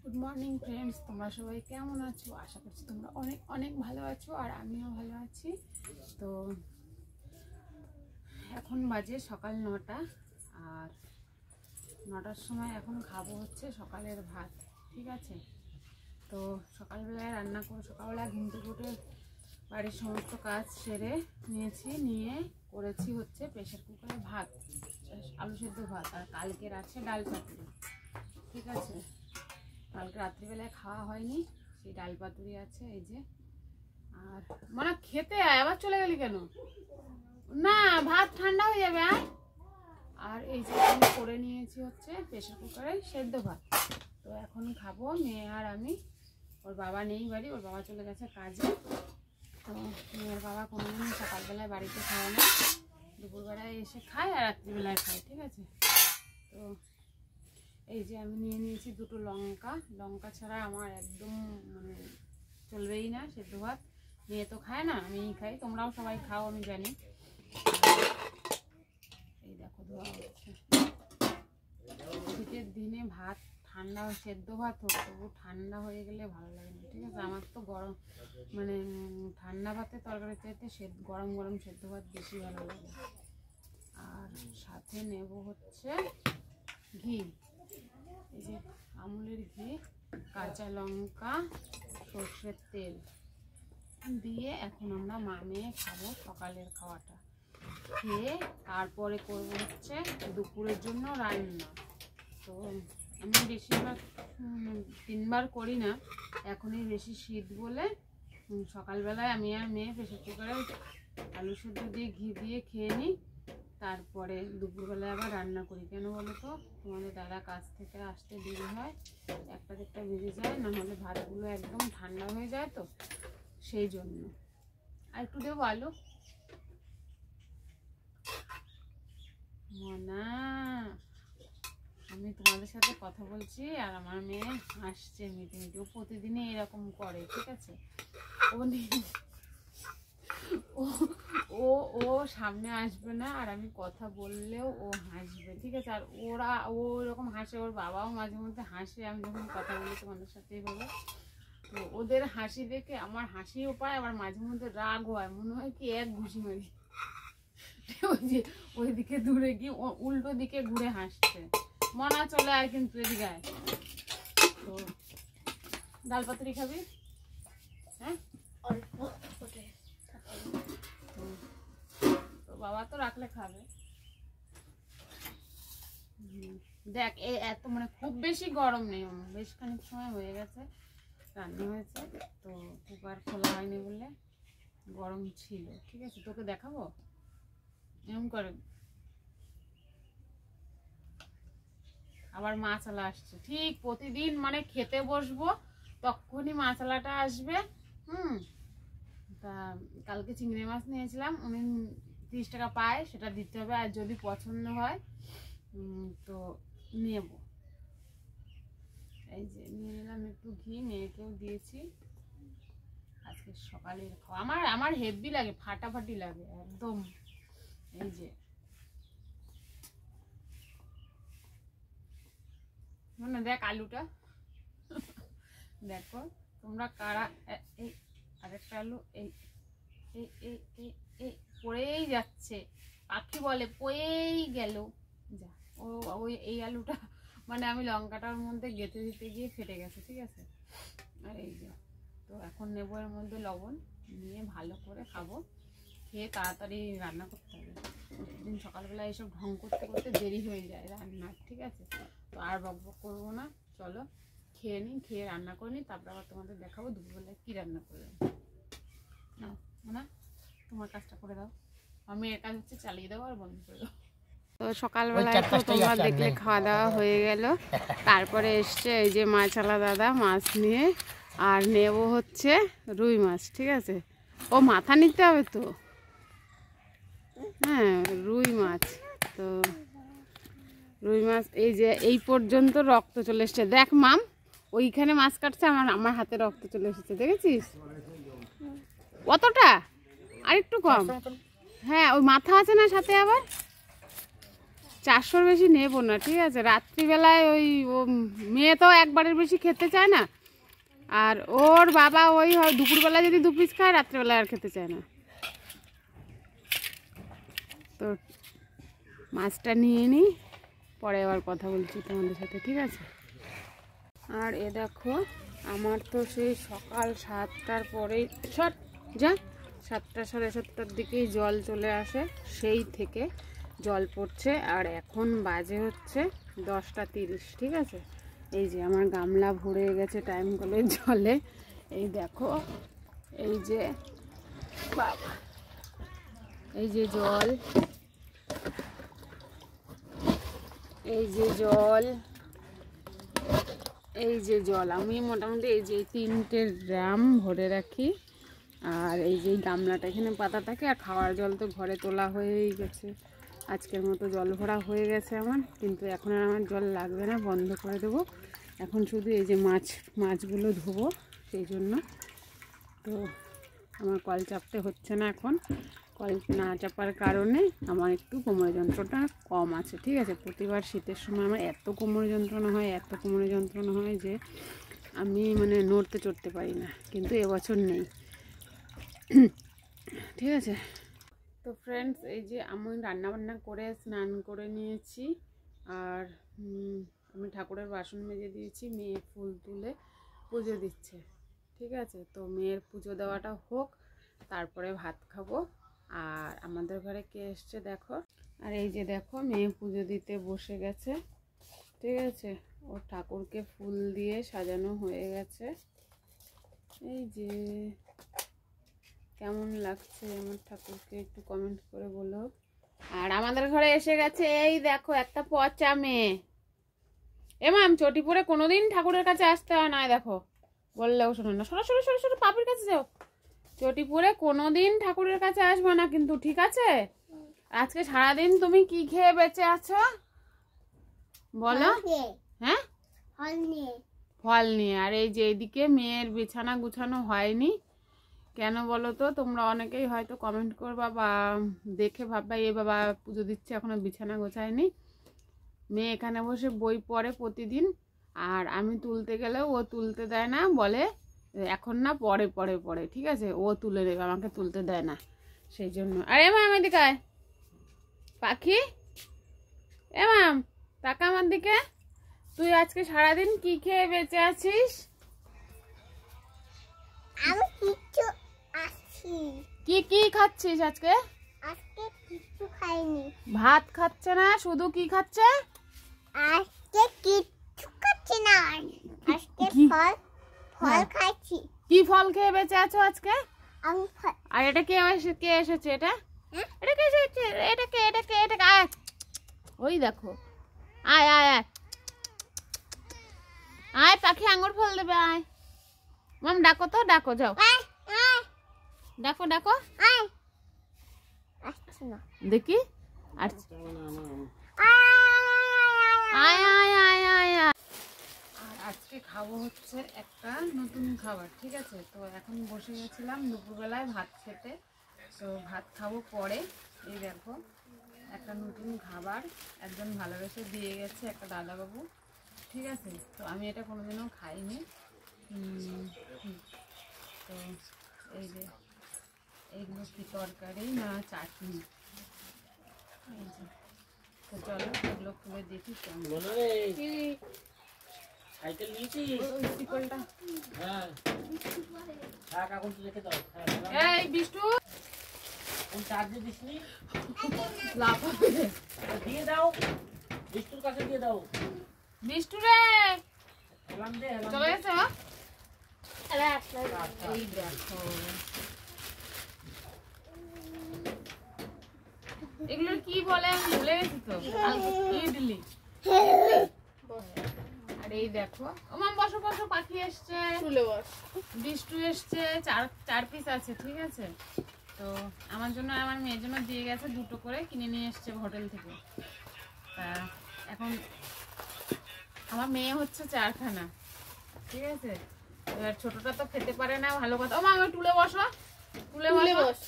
Good morning friends, তোমরা সবাই কেমন আছো? আশা করছি তোমরা অনেক অনেক ভালো আছো আর আমিও ভালো আছি। তো এখন বাজে সকাল 9টা, আর 9টার সময় এখন খাবো হচ্ছে সকালের ভাত। ঠিক আছে, তো সকালবেলায় রান্না করে সকালবেলা ঘুম থেকে উঠে বাড়ির সমস্ত কাজ সেরে নিয়ে করেছি হচ্ছে প্রেশার কুকারে ভাত, আলু সেদ্ধ ভাত। আর কালকের আছে ডাল পাতুরি। ঠিক আছে, কালকে রাত্রিবেলায় খাওয়া হয়নি, সেই ডাল পাতুরি আছে এই যে। আর মানে খেতে আয়, আবার চলে গেলি কেন? না, ভাত ঠান্ডা হয়ে যাবে। আর এই যে আমি করে নিয়েছি হচ্ছে প্রেশার কুকারে সেদ্ধ ভাত। তো এখন খাবো মেয়ে আর আমি। ওর বাবা নেই বাড়ি, ওর বাবা চলে গেছে কাজে। তো মেয়ের বাবা কোনোদিন সকালবেলায় বাড়িতে খায় না, দুপুরবেলায় এসে খায় আর রাত্রিবেলায় খায়। ঠিক আছে, তো এই যে আমি নিয়ে নিয়েছি দুটো লঙ্কা ছাড়া আমার একদম মানে চলবেই না সেদ্ধ ভাত। মেয়ে তো খায় না, আমিই খাই, তোমরাও সবাই খাও আমি জানি। এই দেখো ধোয়া হচ্ছে। শীতের দিনে ভাত ঠান্ডা সেদ্ধ ভাত হোক, তবু ঠান্ডা হয়ে গেলে ভালো লাগে না। ঠিক আছে, আমার তো গরম মানে ঠান্ডা ভাতের তরকারি চাইতে গরম গরম সেদ্ধ ভাত বেশি ভালো লাগে। আর সাথে নেব হচ্ছে ঘি, এই যে আমুলের ঘি, কাঁচা লঙ্কা, সর্ষের তেল দিয়ে এখন আমরা মা মেয়ে খাবো সকালের খাওয়াটা। খেয়ে তারপরে করবো হচ্ছে দুপুরের জন্য রান্না। তো আমি বেশিরভাগ 3বার করি না, এখনই বেশি শীত বলে সকালবেলায় আমি আর মেয়ে প্রেসার কুকারে আলু সেদ্ধ দিয়ে ঘি দিয়ে খেয়ে নিই, তারপরে দুপুরবেলায় আবার রান্না করি। কেন বলো তো, তোমাদের দাদা কাজ থেকে আসতে দেরি হয়, 1টা বেজে যায়, না হলে ভাতগুলো একদম ঠান্ডা হয়ে যায়, তো সেই জন্য। আর একটু দেবো আলু। মনা, আমি তোমাদের সাথে কথা বলছি আর আমার মেয়ে হাসছে মিটি। ও প্রতিদিনই এরকম করে। ঠিক আছে, ও ও সামনে আসবে না, আর আমি কথা বললেও ও হাসবে। ঠিক আছে, আর ও এরকম হাসে, ওর বাবাও মাঝে মধ্যে হাসে আমি যখন কথা বলি তোমাদের সাথে এইভাবে। তো ওদের হাসি দেখে আমার হাসিও পায়, আবার মাঝে মধ্যে রাগ হয়, মনে হয় কি এক ঘুষি মারি। ওইদিকে দূরে গিয়ে উল্টো দিকে ঘুরে হাসছে। মনা চলে আয় কিন্তু এদিকে আয়। তো ডাল পাতুরি খাবি? হ্যাঁ, তো বাবা তো রাখলে খাবে। দেখ এত মানে খুব বেশি গরম নেই, বেশ খানিক সময় হয়ে গেছে রান্না হয়েছে, তো কুকার খোলা হয়নি বলে গরম ছিল। ঠিক আছে, তোকে দেখাবো এরকম করে। আবার মাছালা আসছে, ঠিক প্রতিদিন মানে খেতে বসবো তখনই মাছালাটা আসবে। তা কালকে চিংড়ি মাছ নিয়েছিলাম, উনি 30 টাকা পায়, সেটা দিতে হবে। আর যদি পছন্দ হয় তো নেব। এই যে নিয়ে নিলাম একটু ঘি, মেয়েকেও দিয়েছি। আজকে সকালের খাওয়া আমার হেভি লাগে, ফাটাফাটি লাগে একদম। এই যে মানে দেখ আলুটা, দেখো তোমরা কারা। এই আরেকটা আলু এই এই এই এই এই পড়েই যাচ্ছে, পাখি বলে পড়েই গেল। যা, ওই এই আলুটা মানে আমি লঙ্কাটার মধ্যে গেঁথে দিতে গিয়ে ফেটে গেছে। ঠিক আছে, আর এই যে তো এখন নেবো এর মধ্যে লবণ, নিয়ে ভালো করে খাবো। খেয়ে তাড়াতাড়ি রান্না করতে হবে, প্রতিদিন সকালবেলা এইসব ঢং করতে করতে দেরি হয়ে যায় রান্নার। ঠিক আছে, তো আর বকবক করবো না, চলো খেয়ে নিই, খেয়ে রান্না করে নিই, তারপর আবার তোমাদের দেখাবো দুপুরবেলায় কী রান্না করলাম। না না, তোমার কাজটা করে দাও, আমি এর কাজ হচ্ছে চালিয়ে দাও আর বন্ধ করে দাও। তো সকালবেলায় তো তোমরা দেখলে খাওয়া দাওয়া হয়ে গেল, তারপরে এসছে এই যে মাছালা দাদা মাছ নিয়ে, আর নেব হচ্ছে রুই মাছ। ঠিক আছে, ও মাথা নিতে হবে তো, হ্যাঁ রুই মাছ। তো রুই মাছ এই যে এই পর্যন্ত রক্ত চলে এসছে, দেখ মাম ওইখানে মাছ কাটছে, আমার হাতে রক্ত চলে এসেছে, দেখেছিস কতটা? আর একটু কম, হ্যাঁ ওই মাথা আছে না সাথে, আবার 400-র বেশি নেবো না, ঠিক আছে? রাত্রিবেলায় ওই মেয়ে তো একবারের বেশি খেতে চায় না, আর ওর বাবা ওই হয় দুপুরবেলা যদি 2 পিস খায়, রাত্রিবেলায় আর খেতে চায় না। তো মাছটা নিয়ে নিই, পরে আবার কথা বলছি তোমাদের সাথে, ঠিক আছে? আর এ দেখো, আমার তো সেই সকাল 7টার পরেই যা 7টা সাড়ে 7টার দিকেই জল চলে আসে, সেই থেকে জল পড়ছে। আর এখন বাজে হচ্ছে 10টা 30, ঠিক আছে? এই যে আমার গামলা ভরে গেছে টাইম কলের জলে। এই দেখো, এই যে বাবা, এই যে জল, এই যে জল, এই যে জল। আমি মোটামুটি এই যে 3টে ড্রাম ভরে রাখি। আর এই যে গামলাটা এখানে পাতা থাকে, আর খাওয়ার জল তো ঘরে তোলা হয়েই গেছে। আজকের মতো জল ভরা হয়ে গেছে আমার, কিন্তু এখন আর আমার জল লাগবে না, বন্ধ করে দেবো। এখন শুধু এই যে মাছগুলো ধোবো, সেই জন্য। তো আমার কল চাপতে হচ্ছে না এখন। কল না চাপার কারণে আমার একটু কোমরের যন্ত্রণা কম আছে, ঠিক আছে? প্রতিবার শীতের সময় আমার এত কোমর যন্ত্রণা হয় যে আমি মানে নড়তে চড়তে পারি না, কিন্তু এবছর নেই, ঠিক আছে? তো ফ্রেন্ডস, এই যে আমি রান্নাবান্না করে স্নান করে নিয়েছি, আর আমি ঠাকুরের বাসন মেজে দিয়েছি। মেয়ে ফুল তুলে পুজো দিচ্ছে, ঠিক আছে? তো মেয়ের পুজো দেওয়াটা হোক, তারপরে ভাত খাবো। আর আমাদের ঘরে কে এসছে দেখো, আর এই যে দেখো, মেয়ে পুজো দিতে বসে গেছে, ঠিক আছে? ও ঠাকুরকে ফুল দিয়ে সাজানো হয়ে গেছে। এই যে কেমন লাগছে আমার ঠাকুরকে একটু কমেন্ট করে বলো। আর আমাদের ঘরে এসে গেছে, এই দেখো, একটা পচা মেয়ে। মাম, চটি পরে কোনোদিন ঠাকুরের কাছে আসতে হয় না, দেখো বললেও শোনো না। সরো সরো সরো সরো, পাপির কাছে যাও। চটি পরে কোনোদিন ঠাকুরের কাছে আসবে না কিন্তু, ঠিক আছে? আজকে সারাদিন তুমি কি খেয়ে বেঁচে আছো বলো? হ্যাঁ, ফল নিয়ে। আর এই যে এইদিকে মেয়ের বিছানা গুছানো হয়নি, কেন বলো তো? তোমরা অনেকেই হয়তো কমেন্ট করবা বা দেখে ভাববা, এ বাবা পুজো দিচ্ছে এখনো বিছানা গোছায়নি। মেয়ে এখানে বসে বই পড়ে প্রতিদিন, আর আমি তুলতে গেলেও ও তুলতে দেয় না, বলে এখন না, পরে পরে পরে, ঠিক আছে? ও তুলে দেবে, আমাকে তুলতে দেয় না, সেই জন্য। আর মাম এদিকে আয়, পাখি, মাম তাকা আমার দিকে। তুই আজকে সারাদিন কি খেয়ে বেঁচে আছিস? আমি কিছু কি কি খাচ্ছিস আজকে? আজকে কিছু খাইনি। ভাত খাচ্ছে না, শুধু কি খাচ্ছে? আজকে কিছু খাচ্ছি না, আজকে ফল খাচ্ছি। কি ফল খেয়ে বেঁচে আছো আজকে? আমি আর এটা কে এসেছে? এটা এটা কে এসেছে? এটা আয়, ওই দেখো, আয় আয় আয় আয়, পাখি আঙ্গুর ফল দেবে, আয়। মাম ডাকো তো, ডাকো, যাও ডাকো ডাকো। আসছি না, দেখি আয় আয় আয় আয়। আর আজকে খাবো হচ্ছে একটা নতুন খাবার, ঠিক আছে? তো এখন বসে গেছিলাম দুপুরবেলায় ভাত খেতে, তো ভাত খাবো পরে। এই দেখো, একটা নতুন খাবার একজন ভালোবেসে দিয়ে গেছে, একটা দাদাবাবু, ঠিক আছে? তো আমি এটা কোনোদিনও খাইনি। তো এই যে এইগুলো কি তরকারি না চাটনি, এই যে। তো চলো এগুলো খুলে দেখি কেমন। সাইকেল নিয়েছিস? শিকলটা, হ্যাঁ, থাক, এখন রেখে দাও। এই বিষ্টু, কোন চার্জে দিসনি? লাফাবে, দিয়ে দাও, বিষ্টুর কাছে দিয়ে দাও। বিষ্টু রে, এলাম দে, এলাম চলে দে। গেছে। এই দেখো, এগুলো কি বলে আমি ভুলে গেছি তো। ইডলি। আর এই দেখো, ওমাম বসো বসো, পাখি এসছে, বিষ্টু এসছে, চার পিস আছে, ঠিক আছে? তো আমার জন্য আমার মেয়ের জন্য দিয়ে গেছে, 2টো করে কিনে নিয়ে এসছে হোটেল থেকে। তা এখন আমার মেয়ে হচ্ছে 4খানা, ঠিক আছে? এবার ছোটটা তো খেতে পারে না, ভালো কথা। ও মা, আমি তুলে বসো, তুলে বস।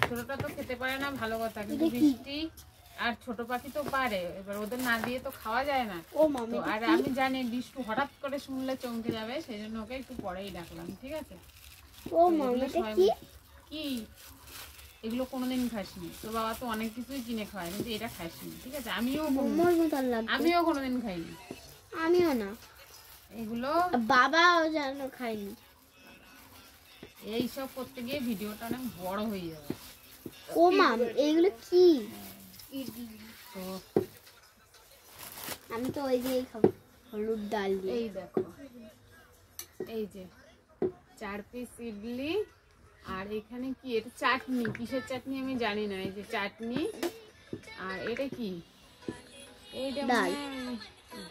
ছোটটা তো খেতে পারে না, ভালো কথা, কিন্তু বৃষ্টি আর ছোট পাখি তো পারে, এবার ওদের না দিয়ে তো খাওয়া যায় না। ও মামি তো আর আমি জানি বিষ্টু হঠাৎ করে শুনলে চমকে যাবে, সেই জন্য ওকে একটু পরেই ডাকলাম, ঠিক আছে? ও মামি এটা কি? কি এগুলো কোনোদিন খাসনি, তোর বাবা তো অনেক কিছুই কিনে খাওয়ায়, কিন্তু এটা খাসনি, ঠিক আছে? মোমোর মতন লাগছে। আমিও কোনোদিন খাইনি আমিও না, এগুলো। বাবাও যেন খাইনি। এইসব করতে গিয়ে ভিডিওটা অনেক বড় হয়ে যাবে। ও মাম এগুলো কি? তো আমি তো ওই দিয়েই খাবো, হলুদ ডাল দিয়ে। এই দেখো, এই যে 4 পিস ইডলি, আর এখানে কি এটা চাটনি, কিসের চাটনি আমি জানি না। এই যে চাটনি, আর এটা কি, এইটা ডাল।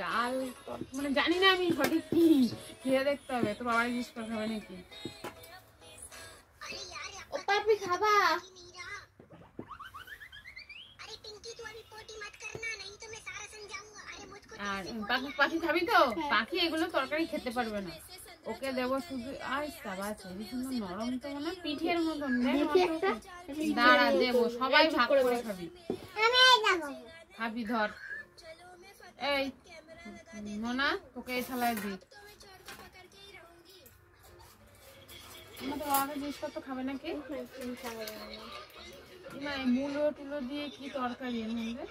ডাল মানে জানি না আমি সঠিক কি, খেয়ে দেখতে হবে। তো বাবার জিজ্ঞেস করে খাবে নাকি? ও পাপি খাবা? আর পাখি খাবি তো? পাখি এগুলো তরকারি খেতে পারবে না, ওকে দেবো শুধু। আর সাবাস, হেবি সুন্দর নরম, তো মনে হয় পিঠের মতন। দাঁড়া দেবো, সবাই ভাগ করে খাবি। খাবি, ধর। এই মোনা, তোকে এই থালায় দি। আমাদের বাবাকে জিজ্ঞেস করতো খাবে নাকি? না, মূলো টুলো দিয়ে কি তরকারি এর মধ্যে?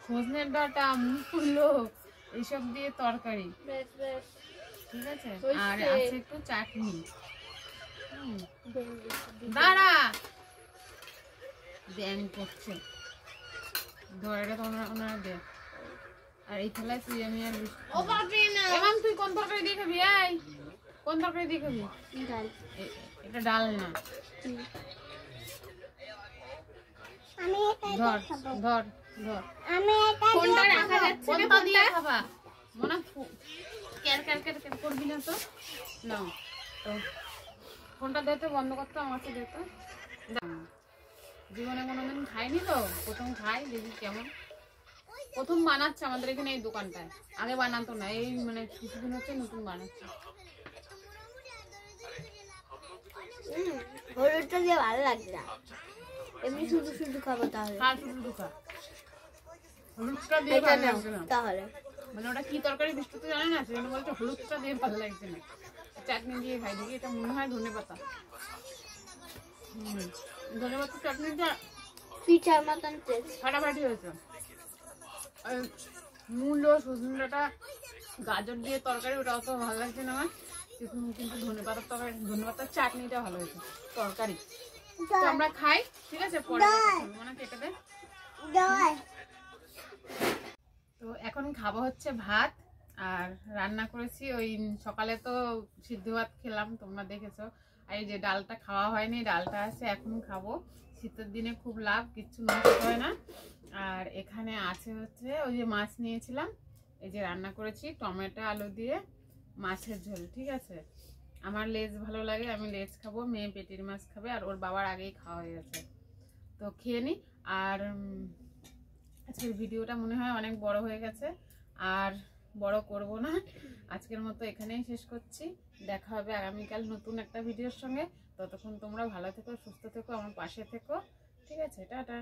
সজনের ডাঁটা, মূলো, এইসব দিয়ে তরকারি, ঠিক আছে? আর আছে একটু চাটনি। দাঁড়া, ব্যাং করছে, ধর এটা তো ওনারা দে। আর এই থালায় তুই আমি আর এবং তুই কোন তরকারি দিয়ে খাবি? এই কোন তরকারি দিয়ে খাবি? ডাল। এটা ডাল না, আমি এটা ধর খাবো। ধর ধর। আমি এটা কোনটা রাখা যাচ্ছে না, কোনটা দিয়ে খাবা? মনে ক্যার ক্যার ক্যার ক্যার করবি না তো? নাও তো, ফোনটা দিতে বন্ধ করতে, আমার কাছে দিতে। জীবনে কোনোদিন খাইনি তো, প্রথম খাই, দেখি কেমন। প্রথম বানাচ্ছে আমাদের এখানে এই দোকানটায়, আগে বানাতো না, এই মানে কিছুদিন হচ্ছে নতুন বানাচ্ছে। হলুদটা দিয়ে ভালো লাগছে না, এমনি শুধু শুধু খাবো তাহলে। আর শুধু খা, হলুদটা দিয়ে ভালো লাগছে না। তাহলে মানে ওটা কি তরকারি বিষ্ণু তো জানে না, সেজন্য বলছে হলুদটা দিয়ে ভালো লাগছে না, চাটনি দিয়ে খাই। দেখি এটা মনে হয় ধনে পাতা। ধনে পাতা চাটনিটা পিঠার মতন টেস্ট। ফাটাফাটি হয়েছে। মূলো, সজনে ডাঁটা, গাজর দিয়ে তরকারি, ওটা অত ভালো লাগছে না আমার, কিন্তু ধনে পাতার তরকারি, ধনে পাতার চাটনিটা ভালো হয়েছে। তরকারি তো আমরা খাই, ঠিক আছে? পরে মানে কেটে দে। তো এখন খাবো হচ্ছে ভাত, আর রান্না করেছি ওই সকালে তো সিদ্ধ ভাত খেলাম, তোমরা দেখেছো। আর এই যে ডালটা খাওয়া হয়নি, ডালটা আছে, এখন খাবো। শীতের দিনে খুব লাভ, কিচ্ছু নষ্ট হয় না। আর এখানে আছে হচ্ছে ওই যে মাছ নিয়েছিলাম, এই যে রান্না করেছি টমেটো আলু দিয়ে মাছের ঝোল, ঠিক আছে? আমার লেজ ভালো লাগে, আমি লেজ খাবো, মেয়ে পেটির মাছ খাবে, আর ওর বাবার আগেই খাওয়া হয়ে গেছে। তো খেয়ে নি। আর আজকের ভিডিওটা মনে হয় অনেক বড় হয়ে গেছে, আর বড় করব না, আজকের মতো এখানেই শেষ করছি। দেখা হবে আগামীকাল নতুন একটা ভিডিওর সঙ্গে। ততক্ষণ তোমরা ভালো থেকো, সুস্থ থেকো, আমার পাশে থেকো, ঠিক আছে? টাটা।